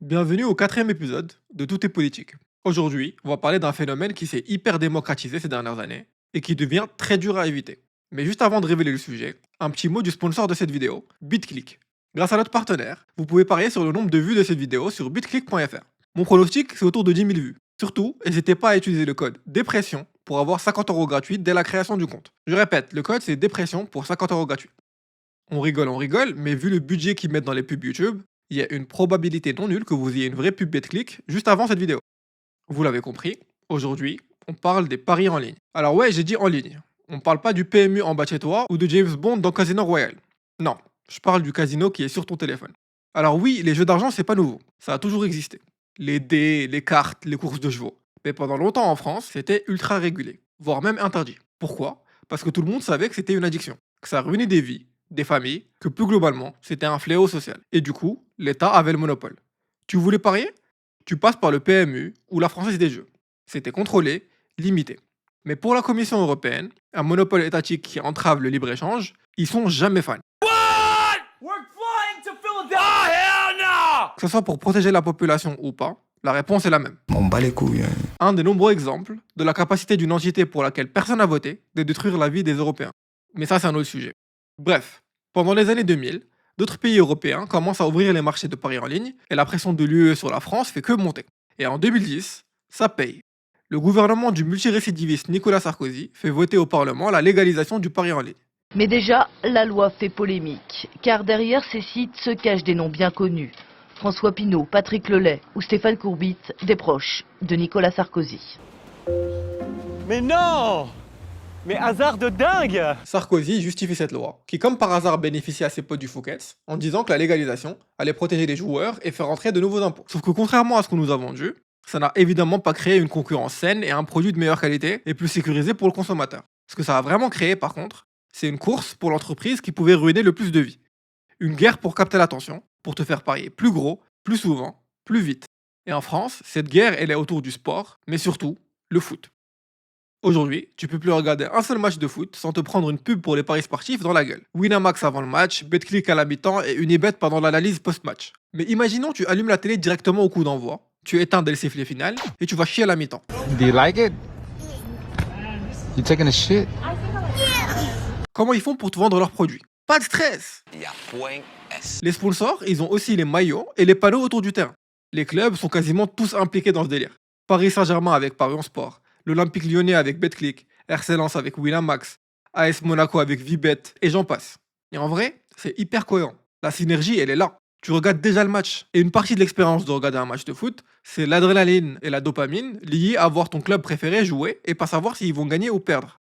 Bienvenue au quatrième épisode de Tout est politique. Aujourd'hui, on va parler d'un phénomène qui s'est hyper démocratisé ces dernières années et qui devient très dur à éviter. Mais juste avant de révéler le sujet, un petit mot du sponsor de cette vidéo, BitClick. Grâce à notre partenaire, vous pouvez parier sur le nombre de vues de cette vidéo sur bitclick.fr. Mon pronostic, c'est autour de 10 000 vues. Surtout, n'hésitez pas à utiliser le code DÉPRESSION pour avoir 50 € gratuits dès la création du compte. Je répète, le code c'est DÉPRESSION pour 50 € gratuits. On rigole, mais vu le budget qu'ils mettent dans les pubs YouTube, il y a une probabilité non nulle que vous ayez une vraie pub BitClick juste avant cette vidéo. Vous l'avez compris, aujourd'hui, on parle des paris en ligne. Alors ouais, j'ai dit en ligne. On parle pas du PMU en bas de chez toi ou de James Bond dans Casino Royale. Non, je parle du casino qui est sur ton téléphone. Alors oui, les jeux d'argent, c'est pas nouveau. Ça a toujours existé. Les dés, les cartes, les courses de chevaux. Mais pendant longtemps en France, c'était ultra régulé, voire même interdit. Pourquoi? Parce que tout le monde savait que c'était une addiction, que ça ruinait des vies, des familles, que plus globalement, c'était un fléau social. Et du coup, l'État avait le monopole. Tu voulais parier? Tu passes par le PMU ou la Française des Jeux. C'était contrôlé, limité. Mais pour la Commission européenne, un monopole étatique qui entrave le libre-échange, ils sont jamais fans. We're flying to Philadelphia! Oh, hell no! Que ce soit pour protéger la population ou pas, la réponse est la même. On bat les couilles. Un des nombreux exemples de la capacité d'une entité pour laquelle personne n'a voté de détruire la vie des Européens. Mais ça, c'est un autre sujet. Bref, pendant les années 2000, d'autres pays européens commencent à ouvrir les marchés de paris en ligne et la pression de l'UE sur la France fait que monter. Et en 2010, ça paye. Le gouvernement du multirécidiviste Nicolas Sarkozy fait voter au Parlement la légalisation du pari en ligne. Mais déjà, la loi fait polémique, car derrière ces sites se cachent des noms bien connus. François Pinault, Patrick Lelay ou Stéphane Courbit, des proches de Nicolas Sarkozy. Mais non! Mais hasard de dingue! Sarkozy justifie cette loi, qui comme par hasard bénéficie à ses potes du Fouquet's, en disant que la légalisation allait protéger les joueurs et faire entrer de nouveaux impôts. Sauf que contrairement à ce qu'on nous a vendu, ça n'a évidemment pas créé une concurrence saine et un produit de meilleure qualité et plus sécurisé pour le consommateur. Ce que ça a vraiment créé par contre, c'est une course pour l'entreprise qui pouvait ruiner le plus de vies. Une guerre pour capter l'attention, pour te faire parier plus gros, plus souvent, plus vite. Et en France, cette guerre elle est autour du sport, mais surtout, le foot. Aujourd'hui, tu peux plus regarder un seul match de foot sans te prendre une pub pour les paris sportifs dans la gueule. Winamax avant le match, BetClick à la mi-temps et Unibet pendant l'analyse post-match. Mais imaginons tu allumes la télé directement au coup d'envoi, tu éteins dès le sifflet final et tu vas chier à la mi-temps. Do you like it? You taking a shit? Comment ils font pour te vendre leurs produits? Pas de stress! Les sponsors, ils ont aussi les maillots et les panneaux autour du terrain. Les clubs sont quasiment tous impliqués dans ce délire. Paris Saint-Germain avec Paris en Sport, l'Olympique Lyonnais avec BetClick, RC Lens avec Winamax, AS Monaco avec Vibet, et j'en passe. Et en vrai, c'est hyper cohérent. La synergie, elle est là. Tu regardes déjà le match. Et une partie de l'expérience de regarder un match de foot, c'est l'adrénaline et la dopamine liées à voir ton club préféré jouer et pas savoir s'ils vont gagner ou perdre.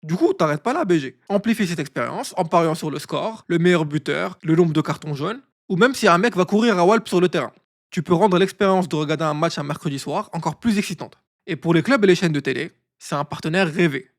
Du coup, t'arrêtes pas là, BG. Amplifie cette expérience en pariant sur le score, le meilleur buteur, le nombre de cartons jaunes, ou même si un mec va courir à Walp sur le terrain. Tu peux rendre l'expérience de regarder un match un mercredi soir encore plus excitante. Et pour les clubs et les chaînes de télé, c'est un partenaire rêvé.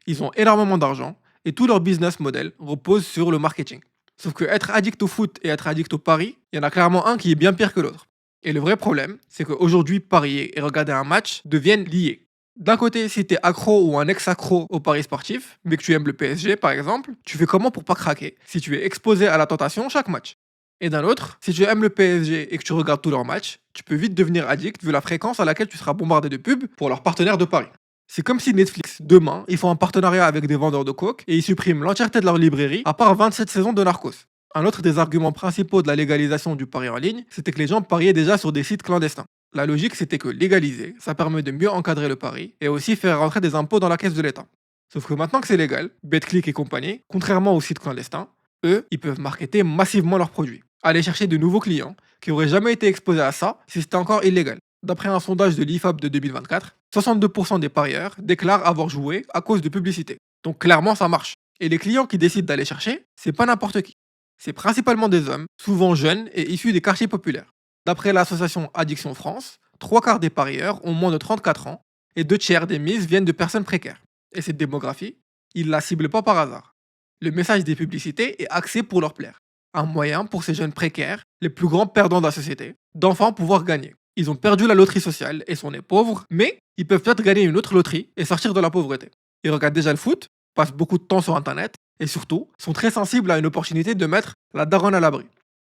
Ils ont énormément d'argent et tout leur business model repose sur le marketing. Sauf que être addict au foot et être addict au pari, il y en a clairement un qui est bien pire que l'autre. Et le vrai problème, c'est qu'aujourd'hui, parier et regarder un match deviennent liés. D'un côté, si t'es accro ou un ex-accro au paris sportif, mais que tu aimes le PSG par exemple, tu fais comment pour pas craquer si tu es exposé à la tentation chaque match? Et d'un autre, si tu aimes le PSG et que tu regardes tous leurs matchs, tu peux vite devenir addict vu la fréquence à laquelle tu seras bombardé de pubs pour leurs partenaires de paris. C'est comme si Netflix, demain, ils font un partenariat avec des vendeurs de coke et ils suppriment l'entièreté de leur librairie à part 27 saisons de Narcos. Un autre des arguments principaux de la légalisation du pari en ligne, c'était que les gens pariaient déjà sur des sites clandestins. La logique, c'était que légaliser, ça permet de mieux encadrer le pari et aussi faire rentrer des impôts dans la caisse de l'État. Sauf que maintenant que c'est légal, BetClick et compagnie, contrairement aux sites clandestins, eux, ils peuvent marketer massivement leurs produits. Aller chercher de nouveaux clients qui auraient jamais été exposés à ça si c'était encore illégal. D'après un sondage de l'IFOP de 2024, 62% des parieurs déclarent avoir joué à cause de publicité. Donc clairement, ça marche. Et les clients qui décident d'aller chercher, c'est pas n'importe qui. C'est principalement des hommes, souvent jeunes et issus des quartiers populaires. D'après l'association Addiction France, 3/4 des parieurs ont moins de 34 ans et 2/3 des mises viennent de personnes précaires. Et cette démographie, ils la ciblent pas par hasard. Le message des publicités est axé pour leur plaire. Un moyen pour ces jeunes précaires, les plus grands perdants de la société, d'enfin pouvoir gagner. Ils ont perdu la loterie sociale et sont nés pauvres, mais ils peuvent peut-être gagner une autre loterie et sortir de la pauvreté. Ils regardent déjà le foot, passent beaucoup de temps sur internet et surtout sont très sensibles à une opportunité de mettre la daronne à l'abri.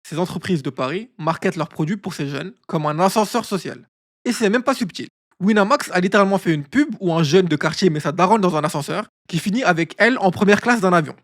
ces entreprises de paris marketent leurs produits pour ces jeunes comme un ascenseur social. Et c'est même pas subtil. Winamax a littéralement fait une pub où un jeune de quartier met sa daronne dans un ascenseur qui finit avec elle en première classe d'un avion.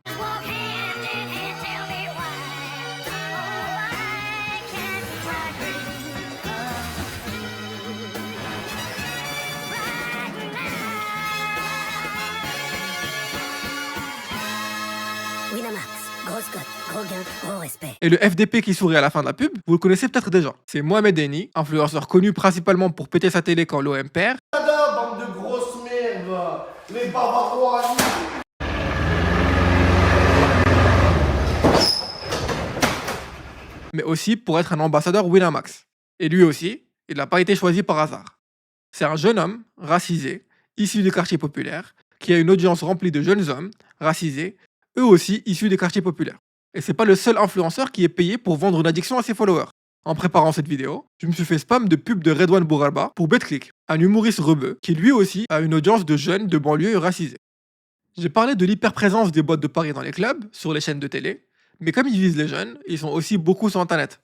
Winamax, grosse cote, gros gain, gros respect. Et le FDP qui sourit à la fin de la pub, vous le connaissez peut-être déjà. C'est Mohamed Eni, influenceur connu principalement pour péter sa télé quand l'OM perd, Bande de grosses merdes, les Bavarois. mais aussi pour être un ambassadeur Winamax. Et lui aussi, il n'a pas été choisi par hasard. C'est un jeune homme, racisé, issu des quartiers populaires, qui a une audience remplie de jeunes hommes, racisés, eux aussi issus des quartiers populaires. Et c'est pas le seul influenceur qui est payé pour vendre une addiction à ses followers. En préparant cette vidéo, je me suis fait spam de pubs de Redouane Bougarba pour BetClick, un humoriste rebeu qui lui aussi a une audience de jeunes de banlieue racisés. J'ai parlé de l'hyperprésence des boîtes de paris dans les clubs, sur les chaînes de télé, mais comme ils visent les jeunes, ils sont aussi beaucoup sur internet.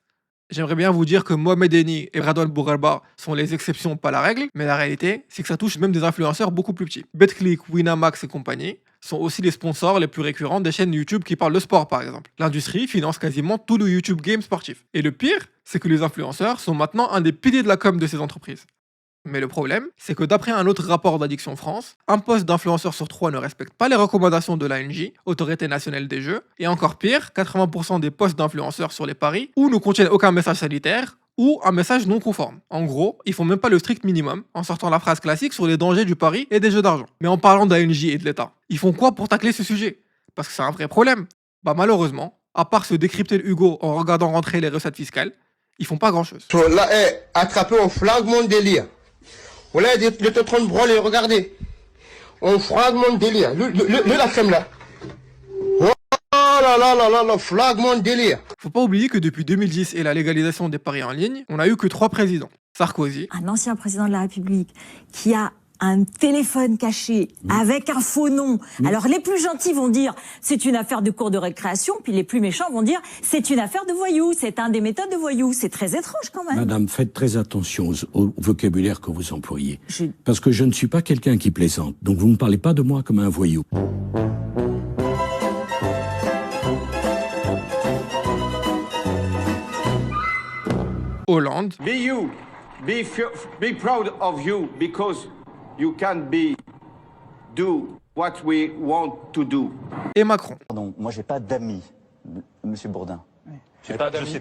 J'aimerais bien vous dire que Mohamed Eni et Redouane Bougarba sont les exceptions, pas la règle, mais la réalité, c'est que ça touche même des influenceurs beaucoup plus petits. BetClick, Winamax et compagnie sont aussi les sponsors les plus récurrents des chaînes YouTube qui parlent de sport par exemple. L'industrie finance quasiment tout le YouTube game sportif. Et le pire, c'est que les influenceurs sont maintenant un des piliers de la com de ces entreprises. Mais le problème, c'est que d'après un autre rapport d'Addiction France, un poste d'influenceur sur 3 ne respecte pas les recommandations de l'ANJ, Autorité Nationale des Jeux, et encore pire, 80% des postes d'influenceurs sur les paris ou ne contiennent aucun message sanitaire, ou un message non conforme. En gros, ils font même pas le strict minimum en sortant la phrase classique sur les dangers du pari et des jeux d'argent. Mais en parlant d'ANJ et de l'État, ils font quoi pour tacler ce sujet? Parce que c'est un vrai problème. Bah malheureusement, à part se décrypter le Hugo en regardant rentrer les recettes fiscales, ils font pas grand chose. Là, attrapé au fragment de délire. Voilà, il est en train de branler, regardez. On fragment de délire. Le la femme là. Oh là là là là là, fragment de délire. Faut pas oublier que depuis 2010 et la légalisation des paris en ligne, on a eu que 3 présidents. Sarkozy, Un ancien président de la République qui a un téléphone caché avec un faux nom. Alors les plus gentils vont dire c'est une affaire de cours de récréation, puis les plus méchants vont dire c'est une affaire de voyous, c'est un des méthodes de voyous. C'est très étrange quand même. Madame, faites très attention au vocabulaire que vous employez. Je- Parce que je ne suis pas quelqu'un qui plaisante. Donc vous ne parlez pas de moi comme un voyou. Hollande, Be you. Be proud of you because you can do what we want to do. et Macron. Pardon, moi j'ai pas d'amis, monsieur Bourdin. J'ai pas d'amis.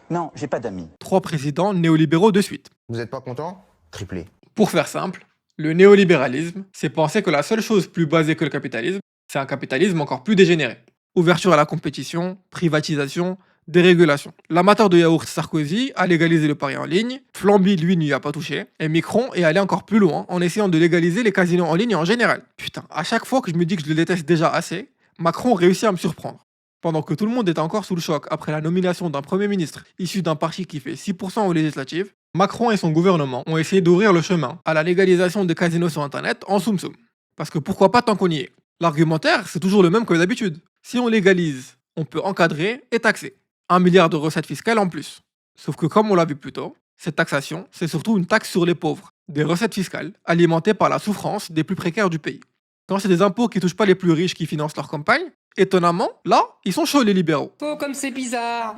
Non, j'ai pas d'amis. 3 présidents néolibéraux de suite. Vous n'êtes pas content? Triplé. Pour faire simple, le néolibéralisme, c'est penser que la seule chose plus basée que le capitalisme, c'est un capitalisme encore plus dégénéré. Ouverture à la compétition, privatisation, dérégulation. L'amateur de yaourt Sarkozy a légalisé le pari en ligne, Flamby lui n'y a pas touché, et Macron est allé encore plus loin en essayant de légaliser les casinos en ligne en général. Putain, à chaque fois que je me dis que je le déteste déjà assez, Macron réussit à me surprendre. Pendant que tout le monde est encore sous le choc après la nomination d'un Premier ministre issu d'un parti qui fait 6% aux législatives, Macron et son gouvernement ont essayé d'ouvrir le chemin à la légalisation des casinos sur Internet en soum-soum. Parce que pourquoi pas tant qu'on y est? L'argumentaire, c'est toujours le même que d'habitude. Si on légalise, on peut encadrer et taxer. 1 milliard de recettes fiscales en plus. Sauf que comme on l'a vu plus tôt, cette taxation, c'est surtout une taxe sur les pauvres, des recettes fiscales alimentées par la souffrance des plus précaires du pays. Quand c'est des impôts qui touchent pas les plus riches qui financent leur campagne, étonnamment, là, ils sont chauds les libéraux. Oh, comme c'est bizarre.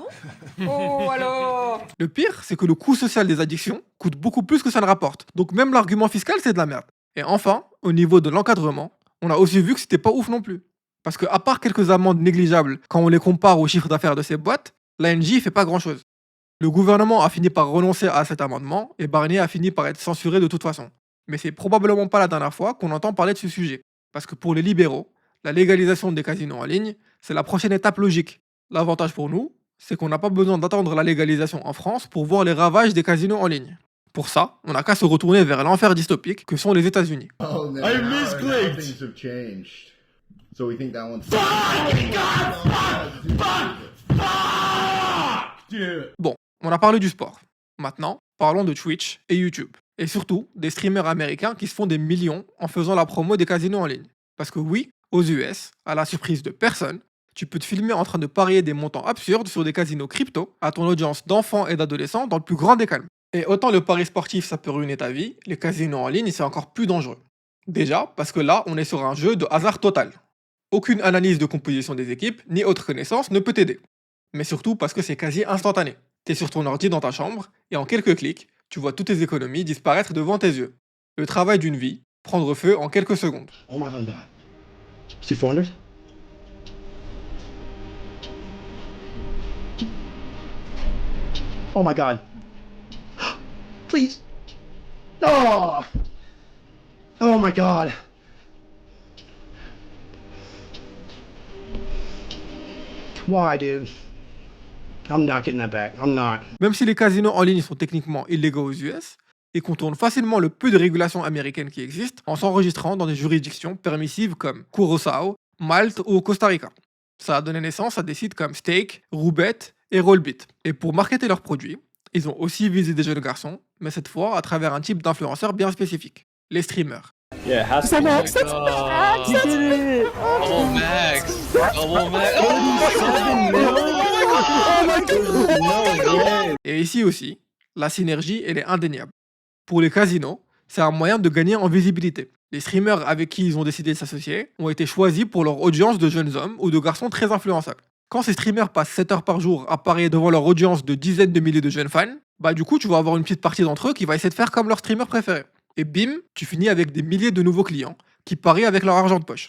Oh, alors. Le pire, c'est que le coût social des addictions coûte beaucoup plus que ça ne rapporte. Donc même l'argument fiscal, c'est de la merde. Et enfin, au niveau de l'encadrement, on a aussi vu que c'était pas ouf non plus. Parce que à part quelques amendes négligeables quand on les compare au chiffre d'affaires de ces boîtes, l'ANJ fait pas grand chose. Le gouvernement a fini par renoncer à cet amendement et Barnier a fini par être censuré de toute façon. Mais c'est probablement pas la dernière fois qu'on entend parler de ce sujet. Parce que pour les libéraux, la légalisation des casinos en ligne, c'est la prochaine étape logique. L'avantage pour nous, c'est qu'on n'a pas besoin d'attendre la légalisation en France pour voir les ravages des casinos en ligne. Pour ça, on n'a qu'à se retourner vers l'enfer dystopique que sont les États-Unis. Oh, no. I misclicked. Things have changed. So we think that one's... Bon, on a parlé du sport. Maintenant, parlons de Twitch et YouTube. Et surtout, des streamers américains qui se font des millions en faisant la promo des casinos en ligne. Parce que oui, aux US, à la surprise de personne, Tu peux te filmer en train de parier des montants absurdes sur des casinos crypto à ton audience d'enfants et d'adolescents dans le plus grand des calmes. Et autant le pari sportif ça peut ruiner ta vie, les casinos en ligne c'est encore plus dangereux. Déjà parce que là on est sur un jeu de hasard total. Aucune analyse de composition des équipes ni autre connaissance ne peut t'aider. Mais surtout parce que c'est quasi instantané. T'es sur ton ordi dans ta chambre et en quelques clics, tu vois toutes tes économies disparaître devant tes yeux. Le travail d'une vie, prendre feu en quelques secondes. Oh my god. C'est 400? Oh my god. Please. Oh. Oh my god. Why, dude? I'm not getting that back. I'm not. Même si les casinos en ligne sont techniquement illégaux aux US, ils contournent facilement le peu de régulation américaine qui existe en s'enregistrant dans des juridictions permissives comme Curaçao, Malte ou au Costa Rica. Ça a donné naissance à des sites comme Stake, Roulbet et Rollbit. Et pour marketer leurs produits, ils ont aussi visé des jeunes garçons, mais cette fois à travers un type d'influenceur bien spécifique, les streamers. Yeah, has to be Max. You did it. Oh, Max. Oh, Max. Et ici aussi, la synergie, elle est indéniable. Pour les casinos, c'est un moyen de gagner en visibilité. Les streamers avec qui ils ont décidé de s'associer ont été choisis pour leur audience de jeunes hommes ou de garçons très influençables. Quand ces streamers passent 7 heures par jour à parier devant leur audience de dizaines de milliers de jeunes fans, bah du coup tu vas avoir une petite partie d'entre eux qui va essayer de faire comme leur streamer préféré. Et bim, tu finis avec des milliers de nouveaux clients qui parient avec leur argent de poche.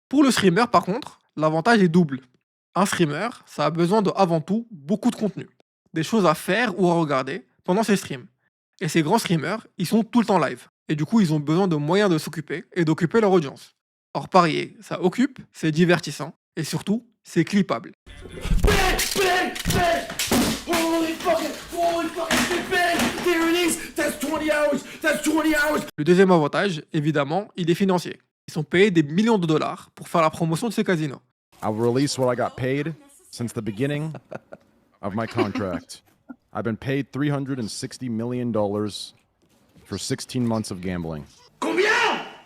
Pour le streamer par contre, l'avantage est double. Un streamer, ça a besoin de avant tout beaucoup de contenu. Des choses à faire ou à regarder pendant ses streams. Et ces grands streamers, ils sont tout le temps live. Et du coup, ils ont besoin de moyens de s'occuper et d'occuper leur audience. Or, parier, ça occupe, c'est divertissant, et surtout, c'est clippable. Le deuxième avantage, évidemment, il est financier. Ils sont payés des millions de dollars pour faire la promotion de ces casinos. I'll release what I got paid since the beginning of my contract. I've been paid $360 million for 16 months of gambling.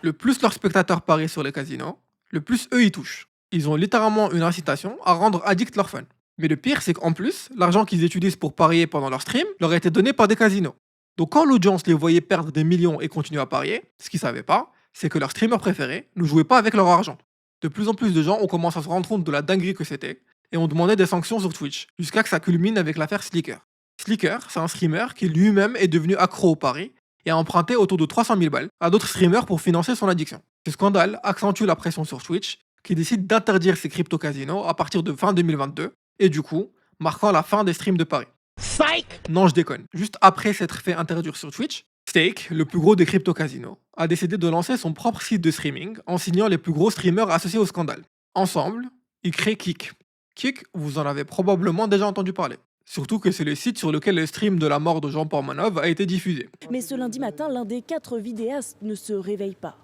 Le plus leurs spectateurs parient sur les casinos, le plus eux y touchent. Ils ont littéralement une incitation à rendre addicts leurs fans. Mais le pire, c'est qu'en plus, l'argent qu'ils utilisent pour parier pendant leur stream leur a été donné par des casinos. Donc quand l'audience les voyait perdre des millions et continuer à parier, ce qu'ils savaient pas, c'est que leur streamer préféré ne jouait pas avec leur argent. De plus en plus de gens ont commencé à se rendre compte de la dinguerie que c'était et ont demandé des sanctions sur Twitch, jusqu'à que ça culmine avec l'affaire Slicker. Slicker, c'est un streamer qui lui-même est devenu accro au pari et a emprunté autour de 300 000 balles à d'autres streamers pour financer son addiction. Ce scandale accentue la pression sur Twitch, qui décide d'interdire ces crypto-casinos à partir de fin 2022, et du coup, marquant la fin des streams de paris. Psych! Non, je déconne. Juste après s'être fait interdire sur Twitch, Stake, le plus gros des crypto-casinos, a décidé de lancer son propre site de streaming en signant les plus gros streamers associés au scandale. Ensemble, ils créent Kick. Kick, vous en avez probablement déjà entendu parler. Surtout que c'est le site sur lequel le stream de la mort de Jean Portmanov a été diffusé. Mais ce lundi matin, l'un des 4 vidéastes ne se réveille pas.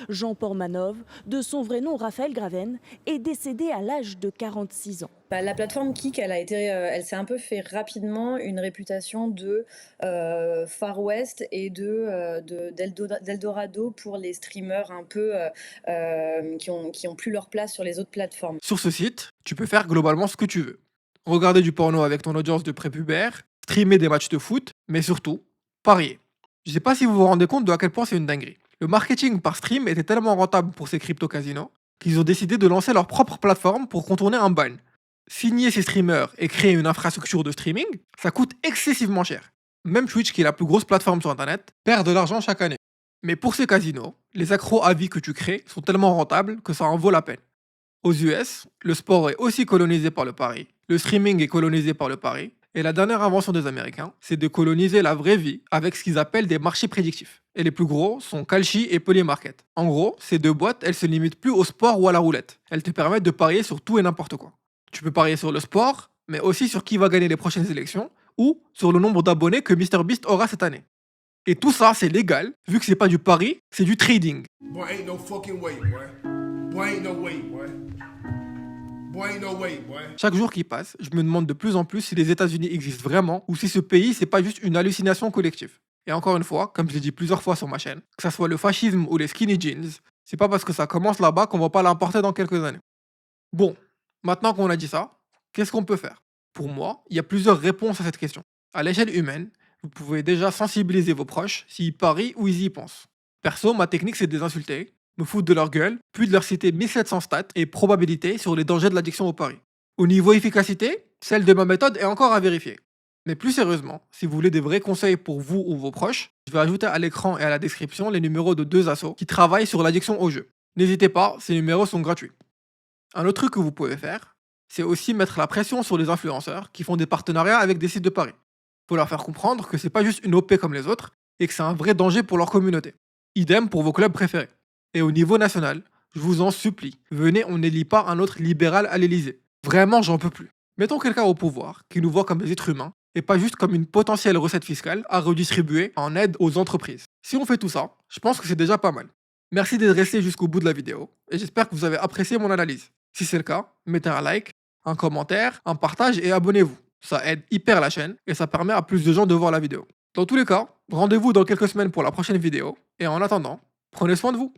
Jean Portmanov, de son vrai nom Raphaël Graven, est décédé à l'âge de 46 ans. La plateforme Kick, elle s'est un peu fait rapidement une réputation de Far West et d'Eldorado pour les streamers un peu qui ont plus leur place sur les autres plateformes. Sur ce site, tu peux faire globalement ce que tu veux. Regarder du porno avec ton audience de prépubère, streamer des matchs de foot, mais surtout, parier. Je sais pas si vous vous rendez compte de à quel point c'est une dinguerie. Le marketing par stream était tellement rentable pour ces crypto-casinos qu'ils ont décidé de lancer leur propre plateforme pour contourner un ban. Signer ces streamers et créer une infrastructure de streaming, ça coûte excessivement cher. Même Twitch, qui est la plus grosse plateforme sur Internet, perd de l'argent chaque année. Mais pour ces casinos, les accros à vie que tu crées sont tellement rentables que ça en vaut la peine. Aux US, le sport est aussi colonisé par le pari, le streaming est colonisé par le pari, et la dernière invention des Américains, c'est de coloniser la vraie vie avec ce qu'ils appellent des marchés prédictifs. Et les plus gros sont Kalshi et Polymarket. En gros, ces deux boîtes, elles se limitent plus au sport ou à la roulette. Elles te permettent de parier sur tout et n'importe quoi. Tu peux parier sur le sport, mais aussi sur qui va gagner les prochaines élections, ou sur le nombre d'abonnés que MrBeast aura cette année. Et tout ça, c'est légal, vu que c'est pas du pari, c'est du trading. Boy, ain't no fucking way, boy. Boy, ain't no way, boy. Boy, ain't no way, boy. Chaque jour qui passe, je me demande de plus en plus si les États-Unis existent vraiment ou si ce pays, c'est pas juste une hallucination collective. Et encore une fois, comme je l'ai dit plusieurs fois sur ma chaîne, que ça soit le fascisme ou les skinny jeans, c'est pas parce que ça commence là-bas qu'on va pas l'importer dans quelques années. Bon, Maintenant qu'on a dit ça, qu'est-ce qu'on peut faire? Pour moi, il y a plusieurs réponses à cette question. À l'échelle humaine, vous pouvez déjà sensibiliser vos proches s'ils parient ou ils y pensent. Perso, ma technique c'est de les insulter, me foutre de leur gueule, puis de leur citer 1700 stats et probabilités sur les dangers de l'addiction au pari. Au niveau efficacité, celle de ma méthode est encore à vérifier. Mais plus sérieusement, si vous voulez des vrais conseils pour vous ou vos proches, je vais ajouter à l'écran et à la description les numéros de 2 assos qui travaillent sur l'addiction au jeu. N'hésitez pas, ces numéros sont gratuits. Un autre truc que vous pouvez faire, c'est aussi mettre la pression sur les influenceurs qui font des partenariats avec des sites de paris. Faut leur faire comprendre que c'est pas juste une OP comme les autres et que c'est un vrai danger pour leur communauté. Idem pour vos clubs préférés. Et au niveau national, je vous en supplie, venez, on n'élit pas un autre libéral à l'Elysée. Vraiment, j'en peux plus. Mettons quelqu'un au pouvoir qui nous voit comme des êtres humains et pas juste comme une potentielle recette fiscale à redistribuer en aide aux entreprises. Si on fait tout ça, je pense que c'est déjà pas mal. Merci d'être resté jusqu'au bout de la vidéo et j'espère que vous avez apprécié mon analyse. Si c'est le cas, mettez un like, un commentaire, un partage et abonnez-vous. Ça aide hyper la chaîne et ça permet à plus de gens de voir la vidéo. Dans tous les cas, rendez-vous dans quelques semaines pour la prochaine vidéo et en attendant, prenez soin de vous.